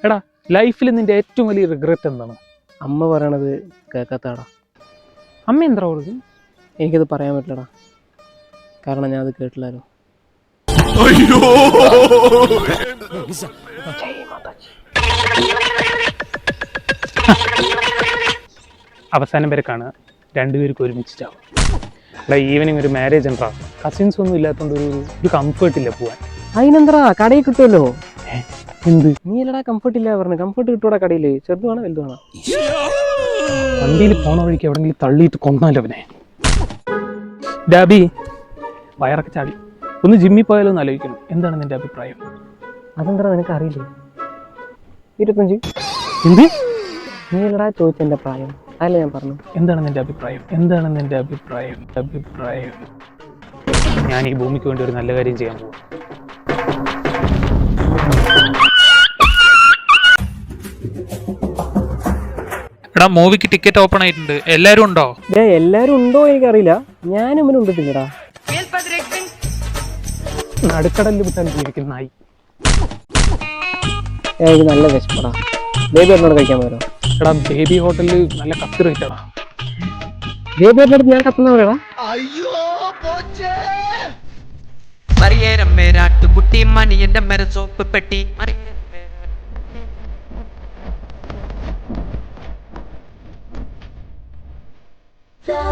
എടാ ലൈഫിൽ നിന്റെ ഏറ്റവും വലിയ റിഗ്രറ്റ് എന്താണ്? അമ്മ പറയണത് കേൾക്കാത്താടാ. അമ്മ എന്താ പറഞ്ഞത്? എനിക്കത് പറയാൻ പറ്റില്ലടാ, കാരണം ഞാൻ അത് കേട്ടില്ലാലോ. അവസാനം വരെ കാണുക, രണ്ടുപേർക്കും ഒരുമിച്ചിട്ടാവും. എടാ ഈവനിങ് ഒരു മാരേജ് ഉണ്ടാ, കസിൻസ് ഒന്നും ഇല്ലാത്തതുകൊണ്ട് ഒരു കംഫേർട്ട് ഇല്ല പോവാൻ. അതിനെന്താ, കടയിൽ കിട്ടുമല്ലോ. എന്ത് നീ അല്ലടാ കംഫർട്ട് ഇല്ല പറഞ്ഞു, കംഫർട്ട് കിട്ടൂടാ കടയിൽ. ചെറുത് വേണം വലുത് വേണം. വണ്ടിയിൽ പോണ വഴിക്ക് എവിടെങ്കിലും തള്ളിയിട്ട് കൊന്നാലോ അവനെ. ഡാബി വയറൊക്കെ ചാടി, ഒന്ന് ജിമ്മിൽ പോയാലോ എന്ന് ആലോചിക്കണം. എന്താണ് നിന്റെ അഭിപ്രായം? അതെന്താ നിനക്ക് അറിയില്ലേ? 25. എന്ത്? നീ അല്ലടാ ചോദിച്ച എൻ്റെ പ്രായം, അതല്ല ഞാൻ പറഞ്ഞു. എന്താണ് നിന്റെ അഭിപ്രായം? എന്താണ് നിന്റെ അഭിപ്രായം? ഞാൻ ഈ ഭൂമിക്ക് വേണ്ടി ഒരു നല്ല കാര്യം ചെയ്യാൻ പോകും. എടാ മൂവിക്ക് ടിക്കറ്റ് ഓപ്പൺ ആയിട്ടുണ്ട്, എല്ലാരും ഉണ്ടോ? എല്ലാരും ഉണ്ടോ എനിക്കറിയില്ല, ഞാനും ഇവനും ഉണ്ടിട്ടില്ലടാ. നടുക്കടലിൽ വിട്ടാൽ ജീവിക്കുന്ന നായി. എനിക്ക് നല്ല വിശപ്പടാ. ബേബി എന്നോട് കഴിക്കാൻ പറ്റുമോ? എടാ ബേബി ഹോട്ടലിൽ നല്ല കത്തി റേറ്റാടാ. ബേബി എന്നോട് ഞാൻ കത്തുന്ന പറയടാ. മറിയേരം മേരാട്ടുകുട്ടി മണിയന്റെ മര സോപ്പ് പെട്ടി